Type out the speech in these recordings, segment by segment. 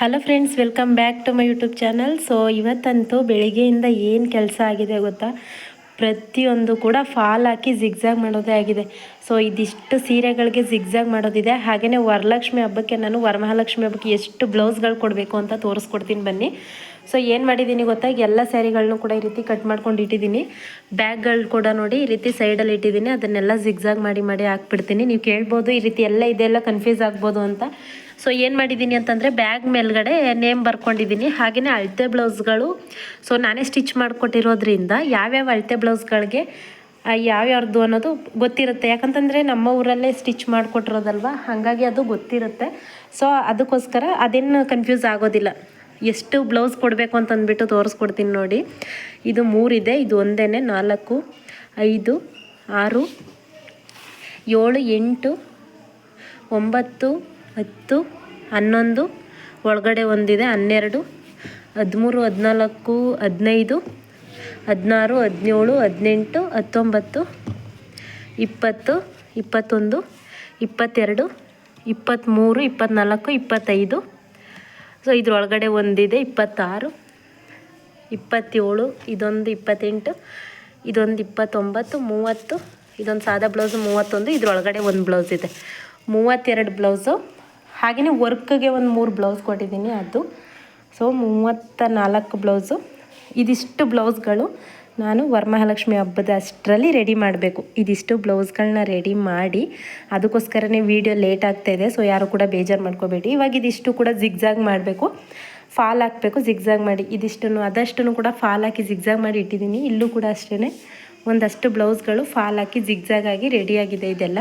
Hello friends, welcome back to my YouTube channel. So ಇವತ್ತಂತೂ ಬೆಳಿಗ್ಗೆಯಿಂದ ಏನು ಕೆಲಸ ಆಗಿದೆ ಗೊತ್ತಾ, ಪ್ರತಿಯೊಂದು ಕೂಡ ಫಾಲ್ ಹಾಕಿ ಜಿಗ್ಜಾಗ್ ಮಾಡೋದೇ ಆಗಿದೆ. ಸೊ ಇದಿಷ್ಟು ಸೀರೆಗಳಿಗೆ ಜಿಗ್ಜಾಗ್ ಮಾಡೋದಿದೆ. ಹಾಗೆಯೇ ವರಲಕ್ಷ್ಮಿ ಹಬ್ಬಕ್ಕೆ ನಾನು ವರಮಹಾಲಕ್ಷ್ಮಿ ಹಬ್ಬಕ್ಕೆ ಎಷ್ಟು ಬ್ಲೌಸ್ಗಳು ಕೊಡಬೇಕು ಅಂತ ತೋರಿಸ್ಕೊಡ್ತೀನಿ ಬನ್ನಿ. ಸೊ ಏನು ಮಾಡಿದ್ದೀನಿ ಗೊತ್ತಾ, ಎಲ್ಲ ಸ್ಯಾರಿಗಳನ್ನೂ ಕೂಡ ಈ ರೀತಿ ಕಟ್ ಮಾಡ್ಕೊಂಡು ಇಟ್ಟಿದ್ದೀನಿ. ಬ್ಯಾಗ್ಗಳು ಕೂಡ ನೋಡಿ ಈ ರೀತಿ ಸೈಡಲ್ಲಿ ಇಟ್ಟಿದ್ದೀನಿ. ಅದನ್ನೆಲ್ಲ ಜಿಗ್ಜಾಗ್ ಮಾಡಿ ಹಾಕ್ಬಿಡ್ತೀನಿ. ನೀವು ಕೇಳ್ಬೋದು ಈ ರೀತಿ ಎಲ್ಲ ಇದೆಲ್ಲ ಕನ್ಫ್ಯೂಸ್ ಆಗ್ಬೋದು ಅಂತ. ಸೊ ಏನು ಮಾಡಿದ್ದೀನಿ ಅಂತಂದರೆ, ಬ್ಯಾಗ್ ಮೇಲ್ಗಡೆ ನೇಮ್ ಬರ್ಕೊಂಡಿದ್ದೀನಿ. ಹಾಗೆಯೇ ಅಳತೆ ಬ್ಲೌಸ್ಗಳು ಸೊ ನಾನೇ ಸ್ಟಿಚ್ ಮಾಡಿಕೊಟ್ಟಿರೋದ್ರಿಂದ ಯಾವ್ಯಾವ ಅಳತೆ ಬ್ಲೌಸ್ಗಳಿಗೆ ಯಾವ್ಯಾವ್ದು ಅನ್ನೋದು ಗೊತ್ತಿರುತ್ತೆ. ಯಾಕಂತಂದರೆ ನಮ್ಮ ಊರಲ್ಲೇ ಸ್ಟಿಚ್ ಮಾಡಿಕೊಟ್ಟಿರೋದಲ್ವ, ಹಾಗಾಗಿ ಅದು ಗೊತ್ತಿರುತ್ತೆ. ಸೊ ಅದಕ್ಕೋಸ್ಕರ ಅದೇನು ಕನ್ಫ್ಯೂಸ್ ಆಗೋದಿಲ್ಲ. ಎಷ್ಟು ಬ್ಲೌಸ್ ಕೊಡಬೇಕು ಅಂತಂದ್ಬಿಟ್ಟು ತೋರಿಸ್ಕೊಡ್ತೀನಿ ನೋಡಿ. ಇದು 3 ಇದೆ, ಇದು ಒಂದೇ. 4, 5, 6, 7, 8, 9, 10, 11, ಒಳಗಡೆ ಒಂದಿದೆ 12, 13, 14, 15, 16, 17, 18, 19, 20, 21, 22, 23, 24, 25. ಸೊ ಇದ್ರೊಳಗಡೆ ಒಂದಿದೆ 26, 27, ಇದೊಂದು 28, ಇದೊಂದು 29, 30, ಇದೊಂದು ಸಾದಾ ಬ್ಲೌಸು 31, ಇದ್ರೊಳಗಡೆ ಒಂದು ಬ್ಲೌಸ್ ಇದೆ 32 ಬ್ಲೌಸು. ಹಾಗೆಯೇ ವರ್ಕ್ಗೆ ಒಂದು 3 ಬ್ಲೌಸ್ ಕೊಟ್ಟಿದ್ದೀನಿ ಅದು. So 34 blouse. ಇದಿಷ್ಟು ಬ್ಲೌಸ್ಗಳು ನಾನು ವರಮಹಾಲಕ್ಷ್ಮಿ ಹಬ್ಬದ ಅಷ್ಟರಲ್ಲಿ ರೆಡಿ ಮಾಡಬೇಕು. ಇದಿಷ್ಟು ಬ್ಲೌಸ್ಗಳನ್ನ ರೆಡಿ ಮಾಡಿ, ಅದಕ್ಕೋಸ್ಕರನೇ ವೀಡಿಯೋ ಲೇಟ್ ಆಗ್ತಾಯಿದೆ. ಸೊ ಯಾರು ಕೂಡ ಬೇಜಾರು ಮಾಡ್ಕೋಬೇಡಿ. ಇವಾಗ ಇದಿಷ್ಟು ಕೂಡ ಜಿಗ್ಜಾಗ್ ಮಾಡಬೇಕು, ಫಾಲ್ ಹಾಕಬೇಕು ಜಿಗ್ಜಾಗ್ ಮಾಡಿ. ಇದಿಷ್ಟನ್ನು ಅದಷ್ಟನ್ನು ಕೂಡ ಫಾಲ್ ಹಾಕಿ ಜಿಗ್ಜಾಗ್ ಮಾಡಿ ಇಟ್ಟಿದ್ದೀನಿ. ಇಲ್ಲೂ ಕೂಡ ಅಷ್ಟೇ ಒಂದಷ್ಟು ಬ್ಲೌಸ್ಗಳು ಫಾಲ್ ಹಾಕಿ ಜಿಗ್ಜಾಗ್ ಆಗಿ ರೆಡಿಯಾಗಿದೆ ಇದೆಲ್ಲ.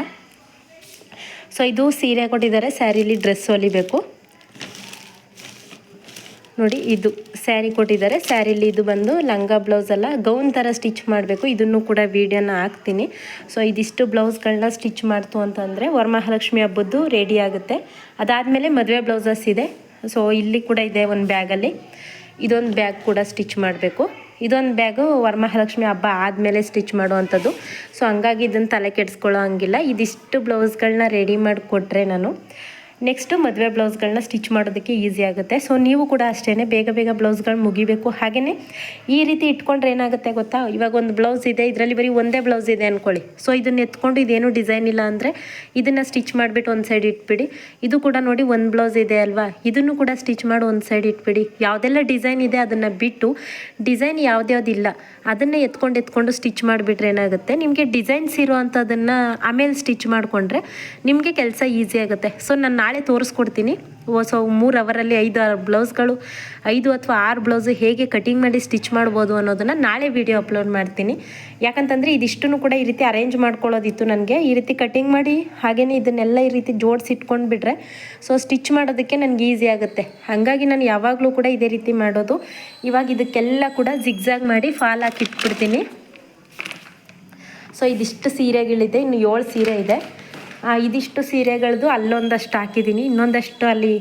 ಸೊ ಇದು ಸೀರೆ ಕೊಟ್ಟಿದ್ದಾರೆ, ಸ್ಯಾರಿಲಿ ಡ್ರೆಸ್ ಹೊಲಿಬೇಕು ನೋಡಿ. ಇದು ಸ್ಯಾರಿ ಕೊಟ್ಟಿದ್ದಾರೆ, ಸ್ಯಾರಿಲಿ ಇದು ಬಂದು ಲಂಗ ಬ್ಲೌಸ್ ಅಲ್ಲ, ಗೌನ್ ಥರ ಸ್ಟಿಚ್ ಮಾಡಬೇಕು. ಇದನ್ನು ಕೂಡ ವೀಡಿಯೋನ ಹಾಕ್ತೀನಿ. ಸೊ ಇದಿಷ್ಟು ಬ್ಲೌಸ್ಗಳನ್ನ ಸ್ಟಿಚ್ ಮಾಡ್ತು ಅಂತಂದರೆ ವರಮಹಾಲಕ್ಷ್ಮಿ ಹಬ್ಬದ್ದು ರೆಡಿ ಆಗುತ್ತೆ. ಅದಾದಮೇಲೆ ಮದುವೆ ಬ್ಲೌಸಸ್ ಇದೆ. ಸೊ ಇಲ್ಲಿ ಕೂಡ ಇದೆ ಒಂದು ಬ್ಯಾಗಲ್ಲಿ. ಇದೊಂದು ಬ್ಯಾಗ್ ಕೂಡ ಸ್ಟಿಚ್ ಮಾಡಬೇಕು. ಇದೊಂದು ಬ್ಯಾಗು ವರಮಹಾಲಕ್ಷ್ಮಿ ಹಬ್ಬ ಆದಮೇಲೆ ಸ್ಟಿಚ್ ಮಾಡುವಂಥದ್ದು. ಸೊ ಹಂಗಾಗಿ ಇದನ್ನು ತಲೆ ಕೆಡಿಸ್ಕೊಳ್ಳೋ ಹಂಗಿಲ್ಲ. ಇದಿಷ್ಟು ಬ್ಲೌಸ್ಗಳನ್ನ ರೆಡಿ ಮಾಡಿಕೊಟ್ರೆ ನಾನು ನೆಕ್ಸ್ಟು ಮದುವೆ ಬ್ಲೌಸ್ಗಳನ್ನ ಸ್ಟಿಚ್ ಮಾಡೋದಕ್ಕೆ ಈಸಿ ಆಗುತ್ತೆ. ಸೊ ನೀವು ಕೂಡ ಅಷ್ಟೇ ಬೇಗ ಬ್ಲೌಸ್ಗಳು ಮುಗಿಬೇಕು. ಹಾಗೆಯೇ ಈ ರೀತಿ ಇಟ್ಕೊಂಡ್ರೆ ಏನಾಗುತ್ತೆ ಗೊತ್ತಾ, ಇವಾಗ ಒಂದು ಬ್ಲೌಸ್ ಇದೆ, ಇದರಲ್ಲಿ ಬರೀ ಒಂದೇ ಬ್ಲೌಸ್ ಇದೆ ಅಂದ್ಕೊಳ್ಳಿ. ಸೊ ಇದನ್ನು ಎತ್ಕೊಂಡು ಇದೇನು ಡಿಸೈನ್ ಇಲ್ಲ ಅಂದರೆ ಇದನ್ನು ಸ್ಟಿಚ್ ಮಾಡಿಬಿಟ್ಟು ಒಂದು ಸೈಡ್ ಇಟ್ಬಿಡಿ. ಇದು ಕೂಡ ನೋಡಿ ಒಂದು ಬ್ಲೌಸ್ ಇದೆ ಅಲ್ವಾ, ಇದನ್ನು ಕೂಡ ಸ್ಟಿಚ್ ಮಾಡಿ ಒಂದು ಸೈಡ್ ಇಟ್ಬಿಡಿ. ಯಾವುದೆಲ್ಲ ಡಿಸೈನ್ ಇದೆ ಅದನ್ನು ಬಿಟ್ಟು, ಡಿಸೈನ್ ಯಾವುದ್ಯಾವುದಿಲ್ಲ ಅದನ್ನೇ ಎತ್ಕೊಂಡು ಸ್ಟಿಚ್ ಮಾಡಿಬಿಟ್ರೆ ಏನಾಗುತ್ತೆ, ನಿಮಗೆ ಡಿಸೈನ್ಸ್ ಇರೋ ಅಂಥದ್ದನ್ನು ಆಮೇಲೆ ಸ್ಟಿಚ್ ಮಾಡಿಕೊಂಡ್ರೆ ನಿಮಗೆ ಕೆಲಸ ಈಸಿ ಆಗುತ್ತೆ. ಸೊ ನಾನು ನಾಳೆ ತೋರಿಸ್ಕೊಡ್ತೀನಿ. ಸೊ 3 ಅವರಲ್ಲಿ 5 ಬ್ಲೌಸ್ಗಳು 5 ಅಥವಾ 6 ಬ್ಲೌಸು ಹೇಗೆ ಕಟಿಂಗ್ ಮಾಡಿ ಸ್ಟಿಚ್ ಮಾಡ್ಬೋದು ಅನ್ನೋದನ್ನು ನಾಳೆ ವಿಡಿಯೋ ಅಪ್ಲೋಡ್ ಮಾಡ್ತೀನಿ. ಯಾಕಂತಂದರೆ ಇದಿಷ್ಟನ್ನು ಕೂಡ ಈ ರೀತಿ ಅರೇಂಜ್ ಮಾಡ್ಕೊಳ್ಳೋದಿತ್ತು ನನಗೆ. ಈ ರೀತಿ ಕಟಿಂಗ್ ಮಾಡಿ ಹಾಗೆಯೇ ಇದನ್ನೆಲ್ಲ ಈ ರೀತಿ ಜೋಡಿಸಿ ಇಟ್ಕೊಂಡ್ಬಿಟ್ರೆ ಸೊ ಸ್ಟಿಚ್ ಮಾಡೋದಕ್ಕೆ ನನಗೆ ಈಸಿ ಆಗುತ್ತೆ. ಹಾಗಾಗಿ ನಾನು ಯಾವಾಗಲೂ ಕೂಡ ಇದೇ ರೀತಿ ಮಾಡೋದು. ಇವಾಗ ಇದಕ್ಕೆಲ್ಲ ಕೂಡ ಜಿಗ್ಜಾಗ್ ಮಾಡಿ ಫಾಲ್ ಹಾಕಿ ಇಟ್ಬಿಡ್ತೀನಿ. ಸೊ ಇದಿಷ್ಟು ಸೀರೆಗಳಿದೆ, ಇನ್ನು 7 ಸೀರೆ ಇದೆ. ಇದಿಷ್ಟು ಸೀರೆಗಳದ್ದು ಅಲ್ಲೊಂದಷ್ಟು ಹಾಕಿದ್ದೀನಿ, ಇನ್ನೊಂದಷ್ಟು ಅಲ್ಲಿ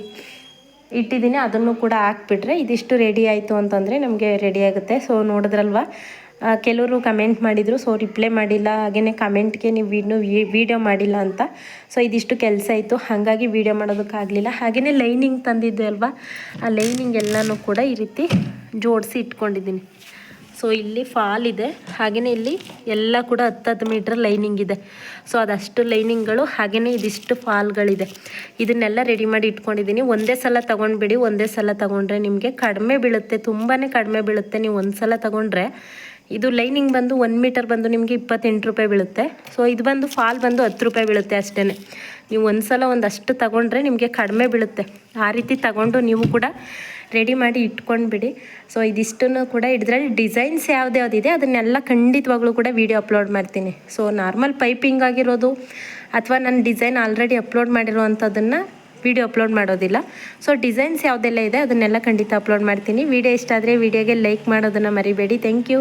ಇಟ್ಟಿದ್ದೀನಿ. ಅದನ್ನು ಕೂಡ ಹಾಕ್ಬಿಟ್ರೆ ಇದಿಷ್ಟು ರೆಡಿ ಆಯಿತು ಅಂತಂದರೆ ನಮಗೆ ರೆಡಿ ಆಗುತ್ತೆ. ಸೊ ನೋಡಿದ್ರಲ್ವ, ಕೆಲವರು ಕಮೆಂಟ್ ಮಾಡಿದರು, ಸೊ ರಿಪ್ಲೈ ಮಾಡಿಲ್ಲ. ಹಾಗೆಯೇ ಕಮೆಂಟ್ಗೆ ನೀವು ವೀಡಿಯೋ ಮಾಡಿಲ್ಲ ಅಂತ. ಸೊ ಇದಿಷ್ಟು ಕೆಲಸ ಇತ್ತು, ಹಾಗಾಗಿ ವೀಡಿಯೋ ಮಾಡೋದಕ್ಕಾಗಲಿಲ್ಲ. ಹಾಗೆಯೇ ಲೈನಿಂಗ್ ತಂದಿದ್ದೆ ಅಲ್ವಾ, ಆ ಲೈನಿಂಗ್ ಎಲ್ಲನೂ ಕೂಡ ಈ ರೀತಿ ಜೋಡಿಸಿ ಇಟ್ಕೊಂಡಿದ್ದೀನಿ. ಸೊ ಇಲ್ಲಿ ಫಾಲ್ ಇದೆ, ಹಾಗೆಯೇ ಇಲ್ಲಿ ಎಲ್ಲ ಕೂಡ 10 ಮೀಟ್ರ್ ಲೈನಿಂಗ್ ಇದೆ. ಸೊ ಅದಷ್ಟು ಲೈನಿಂಗ್ಗಳು ಹಾಗೆಯೇ ಇದಿಷ್ಟು ಫಾಲ್ಗಳಿದೆ. ಇದನ್ನೆಲ್ಲ ರೆಡಿ ಮಾಡಿ ಇಟ್ಕೊಂಡಿದ್ದೀನಿ. ಒಂದೇ ಸಲ ತೊಗೊಂಡ್ಬಿಡಿ. ಒಂದೇ ಸಲ ತೊಗೊಂಡ್ರೆ ನಿಮಗೆ ಕಡಿಮೆ ಬೀಳುತ್ತೆ, ತುಂಬಾ ಕಡಿಮೆ ಬೀಳುತ್ತೆ. ನೀವು ಒಂದು ಸಲ ತೊಗೊಂಡ್ರೆ ಇದು ಲೈನಿಂಗ್ ಬಂದು 1 ಮೀಟರ್ ಬಂದು ನಿಮಗೆ 28 ರೂಪಾಯಿ ಬೀಳುತ್ತೆ. ಸೊ ಇದು ಬಂದು ಫಾಲ್ ಬಂದು 10 ರೂಪಾಯಿ ಬೀಳುತ್ತೆ ಅಷ್ಟೇ. ನೀವು ಒಂದು ಸಲ ಒಂದಷ್ಟು ತೊಗೊಂಡ್ರೆ ನಿಮಗೆ ಕಡಿಮೆ ಬೀಳುತ್ತೆ. ಆ ರೀತಿ ತಗೊಂಡು ನೀವು ಕೂಡ ರೆಡಿ ಮಾಡಿ ಇಟ್ಕೊಂಡ್ಬಿಡಿ. ಸೊ ಇದಿಷ್ಟನ್ನು ಕೂಡ ಇದರಲ್ಲಿ ಡಿಸೈನ್ಸ್ ಯಾವುದ್ಯಾವುದಿದೆ ಅದನ್ನೆಲ್ಲ ಖಂಡಿತವಾಗ್ಲೂ ಕೂಡ ವೀಡಿಯೋ ಅಪ್ಲೋಡ್ ಮಾಡ್ತೀನಿ. ಸೊ ನಾರ್ಮಲ್ ಪೈಪಿಂಗ್ ಆಗಿರೋದು ಅಥವಾ ನಾನು ಡಿಸೈನ್ ಆಲ್ರೆಡಿ ಅಪ್ಲೋಡ್ ಮಾಡಿರೋ ಅಂಥದ್ದನ್ನು ವೀಡಿಯೋ ಅಪ್ಲೋಡ್ ಮಾಡೋದಿಲ್ಲ. ಸೊ ಡಿಸೈನ್ಸ್ ಯಾವುದೆಲ್ಲ ಇದೆ ಅದನ್ನೆಲ್ಲ ಖಂಡಿತ ಅಪ್ಲೋಡ್ ಮಾಡ್ತೀನಿ. ವೀಡಿಯೋ ಇಷ್ಟ ಆದರೆ ವೀಡಿಯೋಗೆ ಲೈಕ್ ಮಾಡೋದನ್ನು ಮರಿಬೇಡಿ. Thank you.